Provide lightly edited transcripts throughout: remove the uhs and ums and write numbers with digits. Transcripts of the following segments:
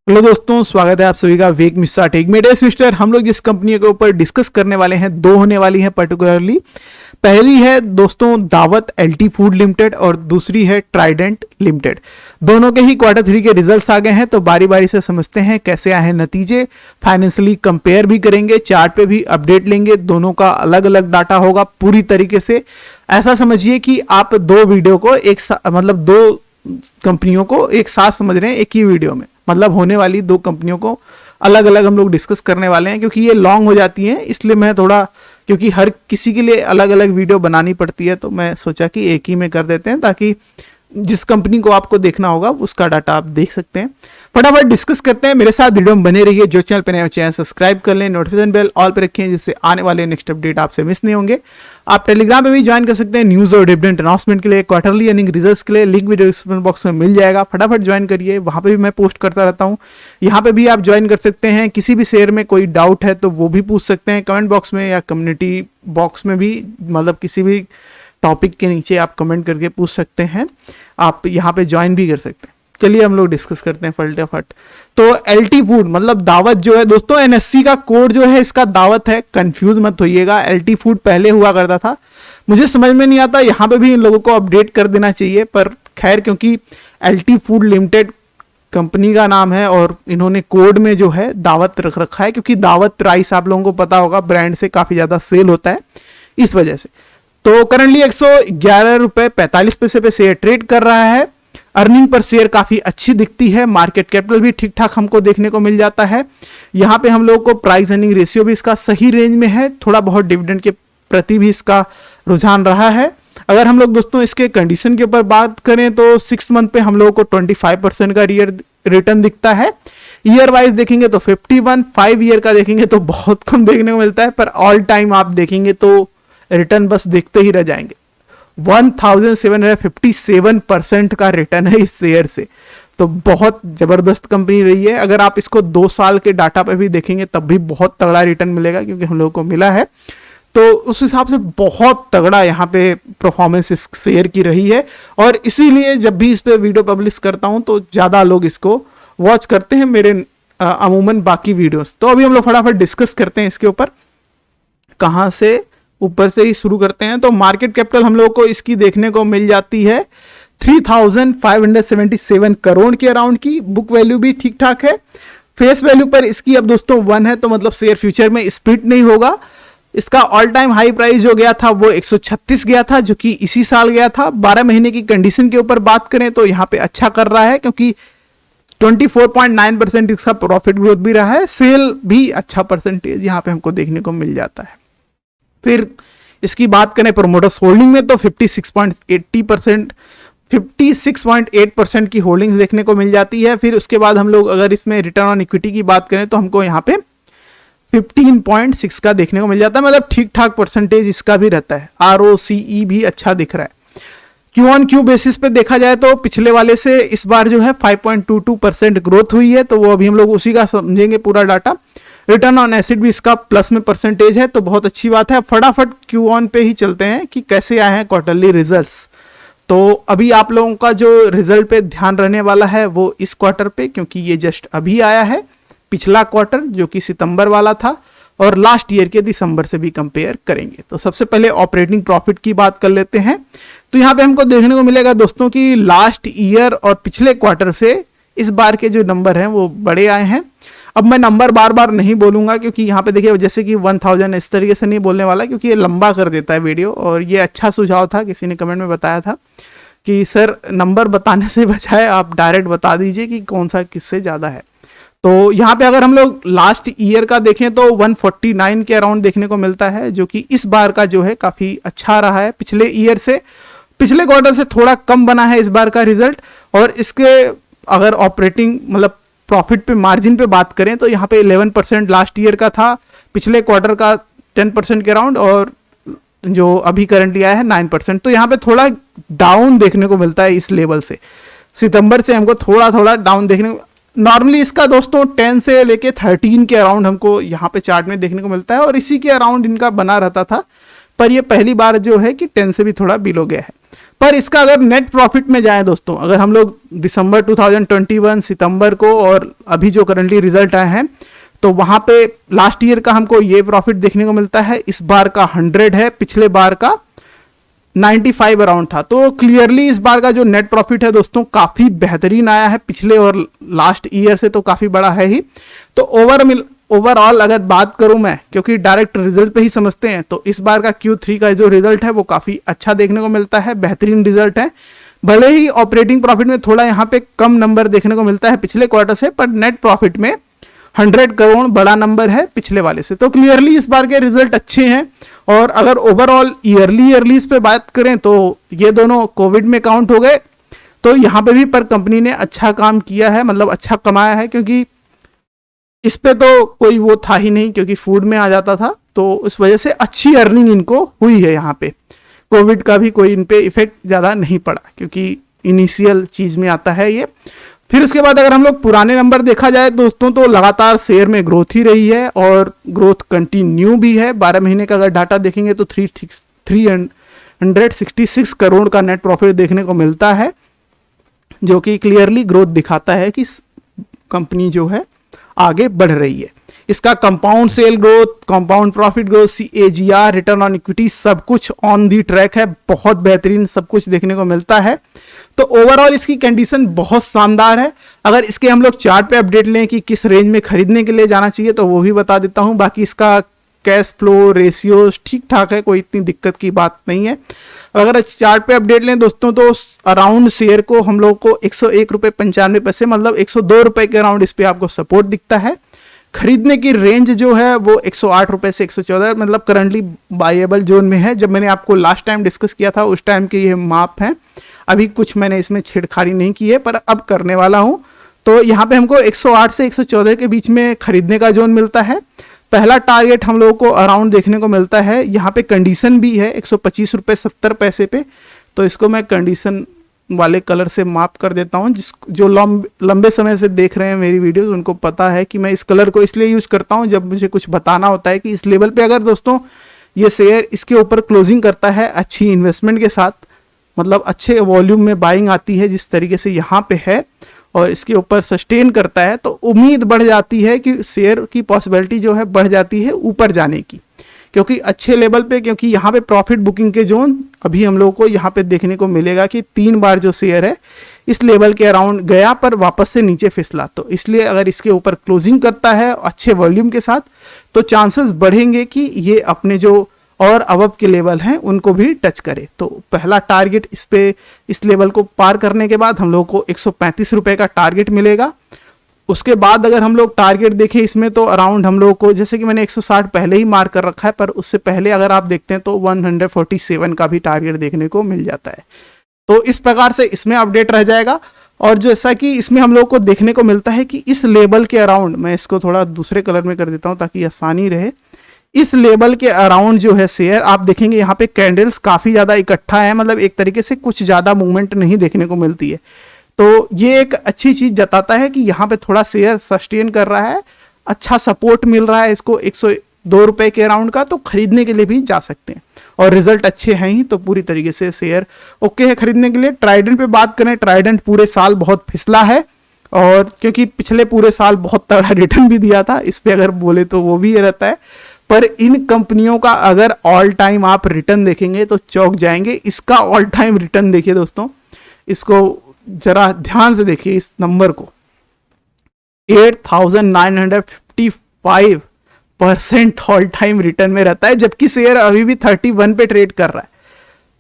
Hello दोस्तों, स्वागत है आप सभी का वेक मिस्सा टेक में। डेस मिस्टर हम लोग जिस कंपनी के ऊपर डिस्कस करने वाले हैं, दो होने वाली हैं पर्टिकुलरली। पहली है दोस्तों दावत एलटी फूड लिमिटेड और दूसरी है ट्राइडेंट लिमिटेड। दोनों के ही क्वार्टर 3 के रिजल्ट्स आ गए हैं, तो बारी बारी से समझते हैं कैसे आए हैं नतीजे। फाइनेंशियली कंपेयर भी करेंगे, चार्ट पे भी अपडेट लेंगे, दोनों का अलग अलग डाटा होगा पूरी तरीके से। ऐसा समझिए कि आप दो वीडियो को मतलब दो कंपनियों को एक साथ समझ रहे हैं एक ही वीडियो में। मतलब होने वाली दो कंपनियों को अलग अलग हम लोग डिस्कस करने वाले हैं, क्योंकि ये लॉन्ग हो जाती हैं। इसलिए मैं थोड़ा, क्योंकि हर किसी के लिए अलग अलग वीडियो बनानी पड़ती है, तो मैं सोचा कि एक ही में कर देते हैं, ताकि जिस कंपनी को आपको देखना होगा उसका डाटा आप देख सकते हैं। फटाफट डिस्कस करते हैं, मेरे साथ वीडियो में बने रहिए। जो चैनल पे नए हो चैनल सब्सक्राइब कर लें, नोटिफिकेशन बेल ऑल पे रखें, जिससे आने वाले नेक्स्ट अपडेट आपसे मिस नहीं होंगे। आप टेलीग्राम पे भी ज्वाइन कर सकते हैं न्यूज और डिविडेंड अनाउंसमेंट के लिए, क्वार्टरली अर्निंग रिजल्ट्स के लिए। लिंक वीडियो डिस्क्रिप्शन बॉक्स में मिल जाएगा, फटाफट ज्वाइन करिए। वहां पे भी मैं पोस्ट करता रहता हूँ, यहाँ पे भी आप ज्वाइन कर सकते हैं। किसी भी शेयर में कोई डाउट है तो वो भी पूछ सकते हैं कमेंट बॉक्स में या कम्युनिटी बॉक्स में भी, मतलब किसी भी टॉपिक के नीचे आप कमेंट करके पूछ सकते हैं। आप यहाँ पे ज्वाइन भी कर सकते हैं। चलिए हम लोग डिस्कस करते हैं फटाफट। तो एलटी फूड मतलब दावत जो है दोस्तों, एनएससी का कोड जो है इसका दावत है, कंफ्यूज मत होइएगा। एलटी फूड पहले हुआ करता था, मुझे समझ में नहीं आता, यहाँ पे भी इन लोगों को अपडेट कर देना चाहिए। पर खैर, क्योंकि एलटी फूड लिमिटेड कंपनी का नाम है और इन्होंने कोड में जो है दावत रख रखा है, क्योंकि दावत राइस आप लोगों को पता होगा ब्रांड से काफी ज्यादा सेल होता है, इस वजह से। तो करंटली 111 रुपए 45 पैसे पे शेयर ट्रेड कर रहा है। अर्निंग पर शेयर काफी अच्छी दिखती है। मार्केट कैपिटल भी ठीक ठाक हमको देखने को मिल जाता है। यहाँ पे हम लोगों को प्राइस अर्निंग रेशियो भी इसका सही रेंज में है। थोड़ा बहुत डिविडेंड के प्रति भी इसका रुझान रहा है। अगर हम लोग दोस्तों इसके कंडीशन के ऊपर बात करें तो 6 मंथ पे हम लोगों को 25% का रिटर्न दिखता है। ईयर वाइज देखेंगे तो 51, 5 ईयर का देखेंगे तो बहुत कम देखने को मिलता है। पर ऑल टाइम आप देखेंगे तो रिटर्न बस देखते ही रह जाएंगे। 1757% का रिटर्न है इस शेयर से, तो बहुत जबरदस्त कंपनी रही है। अगर आप इसको 2 साल के डाटा पे भी देखेंगे तब भी बहुत तगड़ा रिटर्न मिलेगा, क्योंकि हम लोगों को मिला है। तो उस हिसाब से बहुत तगड़ा यहाँ पे परफॉर्मेंस इस शेयर की रही है, और इसीलिए जब भी इस पे वीडियो पब्लिश करता हूं तो ज्यादा लोग इसको वॉच करते हैं मेरे अमूमन बाकी वीडियोस। तो अभी हम लोग फटाफट डिस्कस करते हैं इसके ऊपर। कहां से, ऊपर से ही शुरू करते हैं। तो मार्केट कैपिटल हम लोगों को इसकी देखने को मिल जाती है 3577 करोड़ के अराउंड की। बुक वैल्यू भी ठीक ठाक है। फेस वैल्यू पर इसकी अब दोस्तों 1 है, तो मतलब शेयर फ्यूचर में स्प्लिट नहीं होगा। इसका ऑल टाइम हाई प्राइस जो गया था वो 136 गया था, जो कि इसी साल गया था। 12 महीने की कंडीशन के ऊपर बात करें तो यहाँ पे अच्छा कर रहा है, क्योंकि 24.9% इसका प्रॉफिट ग्रोथ भी रहा है। सेल भी अच्छा परसेंटेज यहाँ पे हमको देखने को मिल जाता है। फिर इसकी बात करें प्रोमोटर्स होल्डिंग में तो 56.8% की होल्डिंग्स देखने को मिल जाती है। फिर उसके बाद हम लोग अगर इसमें रिटर्न ऑन इक्विटी की बात करें तो हमको यहाँ पे 15.6 का देखने को मिल जाता है। मतलब ठीक ठाक परसेंटेज इसका भी रहता है। ROCE भी अच्छा दिख रहा है। क्यू ऑन क्यू बेसिस पे देखा जाए तो पिछले वाले से इस बार जो है 5.22% ग्रोथ हुई है, तो वो अभी हम लोग उसी का समझेंगे पूरा डाटा। रिटर्न ऑन एसिड भी इसका प्लस में परसेंटेज है, तो बहुत अच्छी बात है। फटाफट क्यू ऑन पे ही चलते हैं कि कैसे आए हैं क्वार्टरली रिजल्ट्स। तो अभी आप लोगों का जो रिजल्ट पे ध्यान रहने वाला है वो इस क्वार्टर पे, क्योंकि ये जस्ट अभी आया है। पिछला क्वार्टर जो कि सितंबर वाला था और लास्ट ईयर के दिसंबर से भी कंपेयर करेंगे। तो सबसे पहले ऑपरेटिंग प्रॉफिट की बात कर लेते हैं। तो यहाँ पे हमको देखने को मिलेगा दोस्तों की लास्ट ईयर और पिछले क्वार्टर से इस बार के जो नंबर हैं वो बड़े आए हैं। अब मैं नंबर बार बार नहीं बोलूंगा, क्योंकि यहाँ पे देखिए जैसे कि 1000 इस तरीके से नहीं बोलने वाला, क्योंकि ये लंबा कर देता है वीडियो। और ये अच्छा सुझाव था, किसी ने कमेंट में बताया था कि सर नंबर बताने से बजाय आप डायरेक्ट बता दीजिए कि कौन सा किससे ज्यादा है। तो यहाँ पे अगर हम लोग लास्ट ईयर का देखें तो 149 के अराउंड देखने को मिलता है, जो कि इस बार का जो है काफी अच्छा रहा है। पिछले ईयर से, पिछले क्वार्टर से थोड़ा कम बना है इस बार का रिजल्ट। और इसके अगर ऑपरेटिंग मतलब प्रॉफिट पे मार्जिन पे बात करें तो यहाँ पे 11% लास्ट ईयर का था, पिछले क्वार्टर का 10% के अराउंड, और जो अभी करंटली आया है 9%। तो यहाँ पे थोड़ा डाउन देखने को मिलता है इस लेवल से। सितंबर से हमको थोड़ा थोड़ा डाउन देखने को, नॉर्मली इसका दोस्तों 10 से लेके 13 के अराउंड हमको यहाँ पे चार्ट में देखने को मिलता है, और इसी के अराउंड इनका बना रहता था। पर ये पहली बार जो है कि 10 से भी थोड़ा बिलो गया है। पर इसका अगर नेट प्रॉफिट में जाए दोस्तों, अगर हम लोग दिसंबर 2021 सितंबर को और अभी जो करंटली रिजल्ट आए हैं, तो वहां पे लास्ट ईयर का हमको ये प्रॉफिट देखने को मिलता है, इस बार का 100 है, पिछले बार का 95 अराउंड था। तो क्लियरली इस बार का जो नेट प्रॉफिट है दोस्तों काफी बेहतरीन आया है, पिछले और लास्ट ईयर से तो काफी बड़ा है ही। तो ओवरऑल अगर बात करूं मैं, क्योंकि डायरेक्ट रिजल्ट पे ही समझते हैं, तो इस बार का Q3 का जो रिजल्ट है वो काफी अच्छा देखने को मिलता है, बेहतरीन रिजल्ट है। भले ही ऑपरेटिंग प्रॉफिट में थोड़ा यहाँ पे कम नंबर देखने को मिलता है पिछले क्वार्टर से, पर नेट प्रॉफिट में 100 करोड़ बड़ा नंबर है पिछले वाले से। तो क्लियरली इस बार के रिजल्ट अच्छे हैं। और अगर ओवरऑल ईयरली पे बात करें तो ये दोनों कोविड में काउंट हो गए, तो यहाँ पे भी पर कंपनी ने अच्छा काम किया है, मतलब अच्छा कमाया है, क्योंकि इस पे तो कोई वो था ही नहीं, क्योंकि फूड में आ जाता था, तो उस वजह से अच्छी अर्निंग इनको हुई है। यहाँ पे कोविड का भी कोई इन पे इफेक्ट ज़्यादा नहीं पड़ा, क्योंकि इनिशियल चीज़ में आता है ये। फिर उसके बाद अगर हम लोग पुराने नंबर देखा जाए दोस्तों, तो लगातार शेयर में ग्रोथ ही रही है और ग्रोथ कंटिन्यू भी है। 12 महीने का अगर डाटा देखेंगे तो 366 करोड़ का नेट प्रॉफिट देखने को मिलता है, जो कि क्लियरली ग्रोथ दिखाता है कि कंपनी जो है आगे बढ़ रही है। इसका compound sale growth, compound profit growth, CAGR, return on equity, सब कुछ ऑन दी ट्रैक है, बहुत बेहतरीन सब कुछ देखने को मिलता है। तो ओवरऑल इसकी कंडीशन बहुत शानदार है। अगर इसके हम लोग चार्ट पे अपडेट लें कि किस रेंज में खरीदने के लिए जाना चाहिए, तो वो भी बता देता हूं। बाकी इसका कैश फ्लो रेशियोज ठीक ठाक है, कोई इतनी दिक्कत की बात नहीं है। अगर चार्ट पे अपडेट लें दोस्तों, तो अराउंड शेयर को हम लोग को 101 रुपये 95 पैसे, मतलब 102 रुपए के अराउंड इस पे आपको सपोर्ट दिखता है। खरीदने की रेंज जो है वो 108 रुपए से 114, मतलब करंटली बायेबल जोन में है। जब मैंने आपको लास्ट टाइम डिस्कस किया था उस टाइम के ये माप हैं, अभी कुछ मैंने इसमें छेड़खानी नहीं की है, पर अब करने वाला हूं। तो यहाँ पे हमको 108 से 114 के बीच में खरीदने का जोन मिलता है। पहला टारगेट हम लोगों को अराउंड देखने को मिलता है, यहाँ पे कंडीशन भी है 125 रुपये 70 पैसे पे। तो इसको मैं कंडीशन वाले कलर से मार्क कर देता हूँ। जो लंबे समय से देख रहे हैं मेरी वीडियोस, उनको पता है कि मैं इस कलर को इसलिए यूज करता हूँ जब मुझे कुछ बताना होता है कि इस लेवल पे अगर दोस्तों ये शेयर इसके ऊपर क्लोजिंग करता है अच्छी इन्वेस्टमेंट के साथ, मतलब अच्छे वॉल्यूम में बाइंग आती है जिस तरीके से यहाँ पे है, और इसके ऊपर सस्टेन करता है, तो उम्मीद बढ़ जाती है कि शेयर की पॉसिबिलिटी जो है बढ़ जाती है ऊपर जाने की, क्योंकि अच्छे लेवल पे, क्योंकि यहाँ पे प्रॉफिट बुकिंग के जोन अभी हम लोगों को यहाँ पे देखने को मिलेगा कि 3 बार जो शेयर है इस लेवल के अराउंड गया पर वापस से नीचे फिसला। तो इसलिए अगर इसके ऊपर क्लोजिंग करता है अच्छे वॉल्यूम के साथ, तो चांसेस बढ़ेंगे कि ये अपने जो और अबव के लेवल हैं उनको भी टच करे। तो पहला टारगेट इस लेवल को पार करने के बाद हम लोग को 135 रुपए का टारगेट मिलेगा। उसके बाद अगर हम लोग टारगेट देखें इसमें, तो अराउंड हम लोग को, जैसे कि मैंने 160 पहले ही मार्क कर रखा है, पर उससे पहले अगर आप देखते हैं तो 147 का भी टारगेट देखने को मिल जाता है। तो इस प्रकार से इसमें अपडेट रह जाएगा। और जैसा कि इसमें हम लोग को देखने को मिलता है कि इस लेवल के अराउंड, मैं इसको थोड़ा दूसरे कलर में कर देता हूं ताकि आसानी रहे, इस लेवल के अराउंड जो है शेयर आप देखेंगे यहाँ पे कैंडल्स काफी ज्यादा इकट्ठा है, मतलब एक तरीके से कुछ ज्यादा मूवमेंट नहीं देखने को मिलती है। तो ये एक अच्छी चीज जताता है कि यहाँ पे थोड़ा शेयर सस्टेन कर रहा है, अच्छा सपोर्ट मिल रहा है इसको 102 रुपए के अराउंड का, तो खरीदने के लिए भी जा सकते हैं। और रिजल्ट अच्छे हैं ही, तो पूरी तरीके से शेयर ओके है खरीदने के लिए। ट्राइडेंट पे बात करें, ट्राइडेंट पूरे साल बहुत फिसला है, और क्योंकि पिछले पूरे साल बहुत तगड़ा रिटर्न भी दिया था, इस पे अगर बोले तो वो भी ये रहता है। पर इन कंपनियों का अगर ऑल टाइम आप रिटर्न देखेंगे तो चौंक जाएंगे। इसका ऑल टाइम रिटर्न देखिए दोस्तों, इसको जरा ध्यान से देखिए, इस नंबर को 8,955% ऑल टाइम रिटर्न में रहता है, जबकि शेयर अभी भी 31 पे ट्रेड कर रहा है।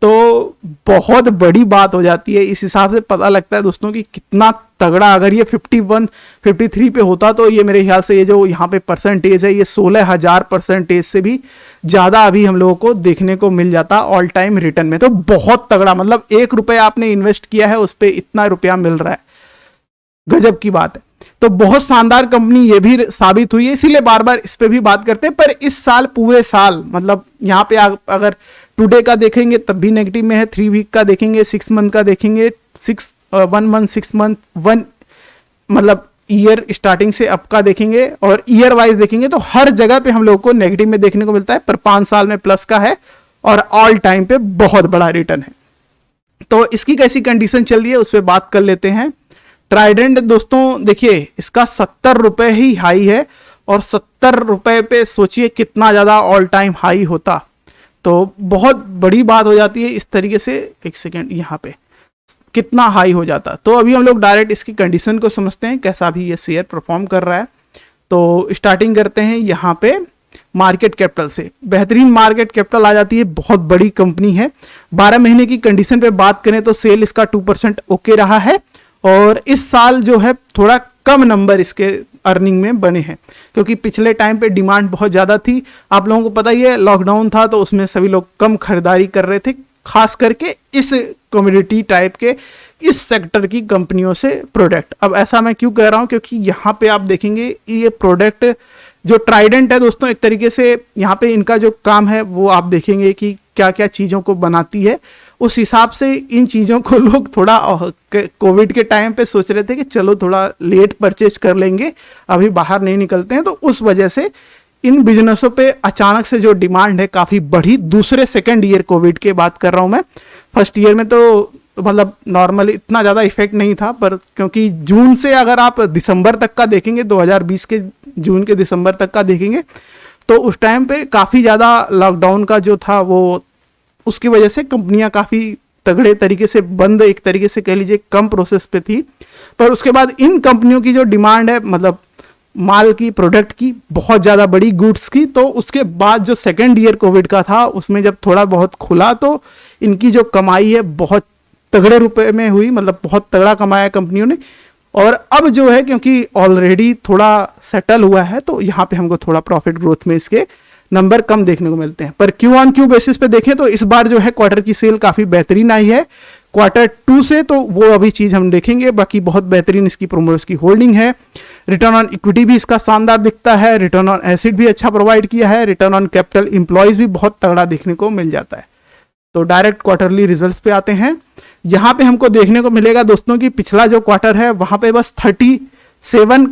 तो बहुत बड़ी बात हो जाती है। इस हिसाब से पता लगता है दोस्तों कि कितना तगड़ा, अगर ये 51 53 पे होता तो ये मेरे ख्याल से ये जो यहाँ पे परसेंटेज है ये 16,000% से भी ज्यादा अभी हम लोगों को देखने को मिल जाता ऑल टाइम रिटर्न में। तो बहुत तगड़ा, मतलब 1 रुपया आपने इन्वेस्ट किया है उस पर इतना रुपया मिल रहा है, गजब की बात है। तो बहुत शानदार कंपनी ये भी साबित हुई है, इसीलिए बार बार इस पे भी बात करते हैं। पर इस साल पूरे साल, मतलब यहाँ पे अगर टुडे का देखेंगे तब भी नेगेटिव में है, 3 वीक का देखेंगे, 6 मंथ का देखेंगे, 1 मंथ 6 मंथ 1 मतलब ईयर स्टार्टिंग से अब का देखेंगे और ईयर वाइज देखेंगे, तो हर जगह पे हम लोग को नेगेटिव में देखने को मिलता है। पर 5 साल में प्लस का है और ऑल टाइम पे बहुत बड़ा रिटर्न है। तो इसकी कैसी कंडीशन चल रही है उस पर बात कर लेते हैं। ट्राइडेंट दोस्तों देखिए इसका 70 रुपए ही हाई है, और 70 रुपए पे सोचिए कितना ज्यादा ऑल टाइम हाई होता, तो बहुत बड़ी बात हो जाती है इस तरीके से। एक सेकेंड, यहाँ पे कितना हाई हो जाता। तो अभी हम लोग डायरेक्ट इसकी कंडीशन को समझते हैं कैसा भी ये शेयर परफॉर्म कर रहा है। तो स्टार्टिंग करते हैं यहाँ पे मार्केट कैपिटल से। बेहतरीन मार्केट कैपिटल आ जाती है, बहुत बड़ी कंपनी है। 12 महीने की कंडीशन पे बात करें तो सेल इसका 2% ओके रहा है, और इस साल जो है थोड़ा कम नंबर इसके अर्निंग में बने हैं, क्योंकि पिछले टाइम पे डिमांड बहुत ज़्यादा थी। आप लोगों को पता ही है लॉकडाउन था, तो उसमें सभी लोग कम खरीदारी कर रहे थे, खास करके इस कम्युनिटी टाइप के इस सेक्टर की कंपनियों से प्रोडक्ट। अब ऐसा मैं क्यों कह रहा हूं, क्योंकि यहाँ पे आप देखेंगे ये प्रोडक्ट जो ट्राइडेंट है दोस्तों, एक तरीके से यहाँ पे इनका जो काम है वो आप देखेंगे कि क्या क्या चीज़ों को बनाती है। उस हिसाब से इन चीज़ों को लोग थोड़ा कोविड के टाइम पे सोच रहे थे कि चलो थोड़ा लेट परचेज कर लेंगे, अभी बाहर नहीं निकलते हैं, तो उस वजह से इन बिजनेसों पे अचानक से जो डिमांड है काफ़ी बढ़ी। दूसरे सेकेंड ईयर कोविड के बात कर रहा हूँ मैं, फर्स्ट ईयर में तो मतलब नॉर्मली इतना ज़्यादा इफेक्ट नहीं था, पर क्योंकि जून से अगर आप दिसंबर तक का देखेंगे, 2020 के जून के दिसंबर तक का देखेंगे, तो उस टाइम पे काफ़ी ज़्यादा लॉकडाउन का जो था वो, उसकी वजह से कंपनियां काफ़ी तगड़े तरीके से बंद, एक तरीके से कह लीजिए कम प्रोसेस पे थी। पर उसके बाद इन कंपनियों की जो डिमांड है, मतलब माल की, प्रोडक्ट की, बहुत ज़्यादा बड़ी गुड्स की, तो उसके बाद जो सेकेंड ईयर कोविड का था उसमें जब थोड़ा बहुत खुला तो इनकी जो कमाई है बहुत तगड़े रुपए में हुई, मतलब बहुत तगड़ा कमाया कंपनियों ने। और अब जो है क्योंकि ऑलरेडी थोड़ा सेटल हुआ है, तो यहाँ पे हमको थोड़ा प्रॉफिट ग्रोथ में इसके नंबर कम देखने को मिलते हैं। पर क्यू ऑन क्यू बेसिस पे देखें तो इस बार जो है क्वार्टर की सेल काफ़ी बेहतरीन आई है क्वार्टर 2 से, तो वो अभी चीज़ हम देखेंगे। बाकी बहुत बेहतरीन इसकी प्रोमोटर्स की होल्डिंग है, रिटर्न ऑन इक्विटी भी इसका शानदार दिखता है, रिटर्न ऑन एसिड भी अच्छा प्रोवाइड किया है, रिटर्न ऑन कैपिटल एम्प्लॉयज भी बहुत तगड़ा देखने को मिल जाता है। तो डायरेक्ट क्वार्टरली रिजल्ट्स पे आते हैं। यहाँ पे हमको देखने को मिलेगा दोस्तों कि पिछला जो क्वार्टर है वहां पे बस 37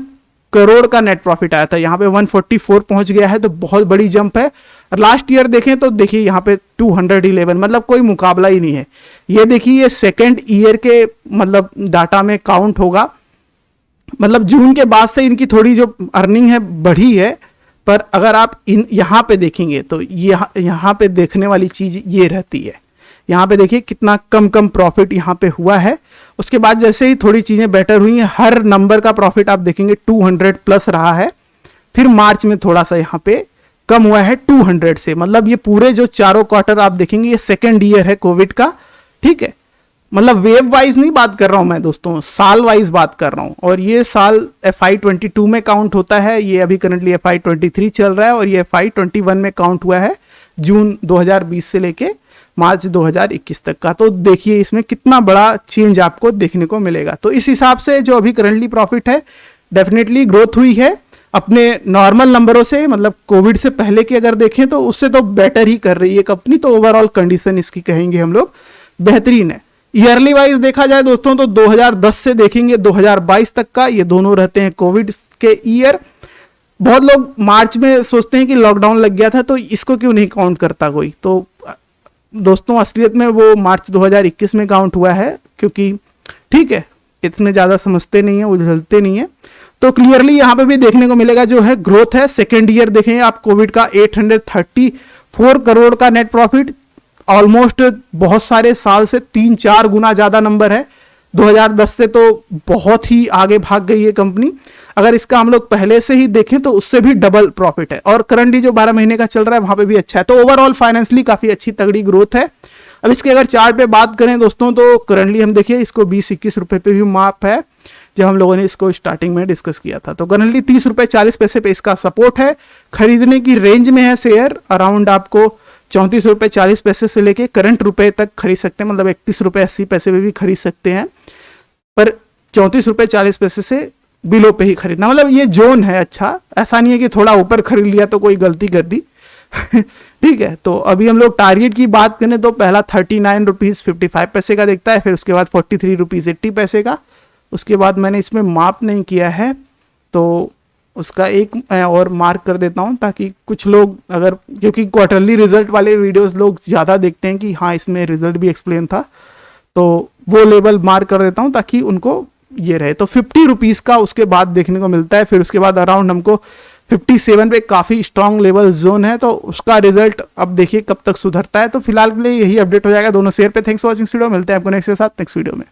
करोड़ का नेट प्रॉफिट आया था, यहाँ पे 144 पहुंच गया है, तो बहुत बड़ी जंप है। और लास्ट ईयर देखें तो देखिए यहाँ पे 211, मतलब कोई मुकाबला ही नहीं है। ये देखिए ये सेकेंड ईयर के मतलब डाटा में काउंट होगा, मतलब जून के बाद से इनकी थोड़ी जो अर्निंग है बढ़ी है। पर अगर आप यहाँ पे देखेंगे तो यहाँ पे देखने वाली चीज ये रहती है, यहाँ पे देखिए कितना कम प्रॉफिट यहाँ पे हुआ है। उसके बाद जैसे ही थोड़ी चीजें बेटर हुई हैं, हर नंबर का प्रॉफिट आप देखेंगे 200 प्लस रहा है। फिर मार्च में थोड़ा सा यहाँ पे कम हुआ है 200 से, मतलब ये पूरे जो चारों क्वार्टर आप देखेंगे ये सेकेंड ईयर है कोविड का, ठीक है। मतलब वेव वाइज नहीं बात कर रहा हूं मैं दोस्तों, साल वाइज बात कर रहा हूं। और ये साल FY22 में काउंट होता है, ये अभी करंटली FY23 चल रहा है, और ये FY21 में काउंट हुआ है जून 2020 से लेके मार्च 2021 तक का। तो देखिए इसमें कितना बड़ा चेंज आपको देखने को मिलेगा। तो इस हिसाब से जो अभी करंटली प्रॉफिट है डेफिनेटली ग्रोथ हुई है अपने नॉर्मल नंबरों से, मतलब कोविड से पहले की अगर देखें तो उससे तो बेटर ही कर रही है कंपनी। तो ओवरऑल कंडीशन इसकी कहेंगे हम लोग बेहतरीन है। ईयरली वाइज देखा जाए दोस्तों तो 2010 से देखेंगे 2022 तक का, ये दोनों रहते हैं कोविड के ईयर। बहुत लोग मार्च में सोचते हैं कि लॉकडाउन लग गया था तो इसको क्यों नहीं काउंट करता कोई, तो दोस्तों असलियत में वो मार्च 2021 में काउंट हुआ है, क्योंकि ठीक है इतने ज़्यादा समझते नहीं है, उलझलते नहीं है। तो क्लियरली यहाँ पे भी देखने को मिलेगा जो है ग्रोथ है। सेकेंड ईयर देखें आप कोविड का 834 करोड़ का नेट प्रॉफिट, ऑलमोस्ट बहुत सारे साल से 3-4 गुना ज़्यादा नंबर है। 2010 से तो बहुत ही आगे भाग गई है कंपनी। अगर इसका हम लोग पहले से ही देखें तो उससे भी डबल प्रॉफिट है, और करंटली जो 12 महीने का चल रहा है वहां पे भी अच्छा है। तो ओवरऑल फाइनेंशियली काफी अच्छी तगड़ी ग्रोथ है। अब इसके अगर चार्ट पे बात करें दोस्तों तो करंटली हम देखिए इसको 20-21 रुपए पे भी माप है, जब हम लोगों ने इसको स्टार्टिंग में डिस्कस किया था। तो करंटली 30 रुपए 40 पैसे पे इसका सपोर्ट है। खरीदने की रेंज में है शेयर, अराउंड आपको 34 रुपए 40 पैसे से लेके करंट रुपए तक खरीद सकते हैं, मतलब 31 रुपए 80 पैसे पे भी खरीद सकते हैं। पर 34 रुपए 40 पैसे से बिलो पे ही खरीदना, मतलब ये जोन है। अच्छा, ऐसा नहीं है कि थोड़ा ऊपर खरीद लिया तो कोई गलती कर दी ठीक है। तो अभी हम लोग टारगेट की बात करें तो पहला 39 रुपीज 55 पैसे का दिखता है, फिर उसके बाद 43 रुपीज 80 पैसे का। उसके बाद मैंने इसमें माप नहीं किया है तो उसका एक मैं और मार्क कर देता हूं, ताकि कुछ लोग अगर, क्योंकि क्वार्टरली रिजल्ट वाले वीडियोस लोग ज़्यादा देखते हैं कि हाँ इसमें रिजल्ट भी एक्सप्लेन था, तो वो लेवल मार्क कर देता हूँ ताकि उनको ये रहे। तो 50 रुपीज़ का उसके बाद देखने को मिलता है। फिर उसके बाद अराउंड हमको 57 पे काफ़ी स्ट्रांग लेवल जोन है, तो उसका रिजल्ट अब देखिए कब तक सुधरता है। तो फिलहाल के लिए यही अपडेट हो जाएगा दोनों शेयर पे। थैंक्स फॉर वॉचिंग वीडियो, मिलते हैं आपको नेक्स्ट के साथ नेक्स्ट वीडियो में।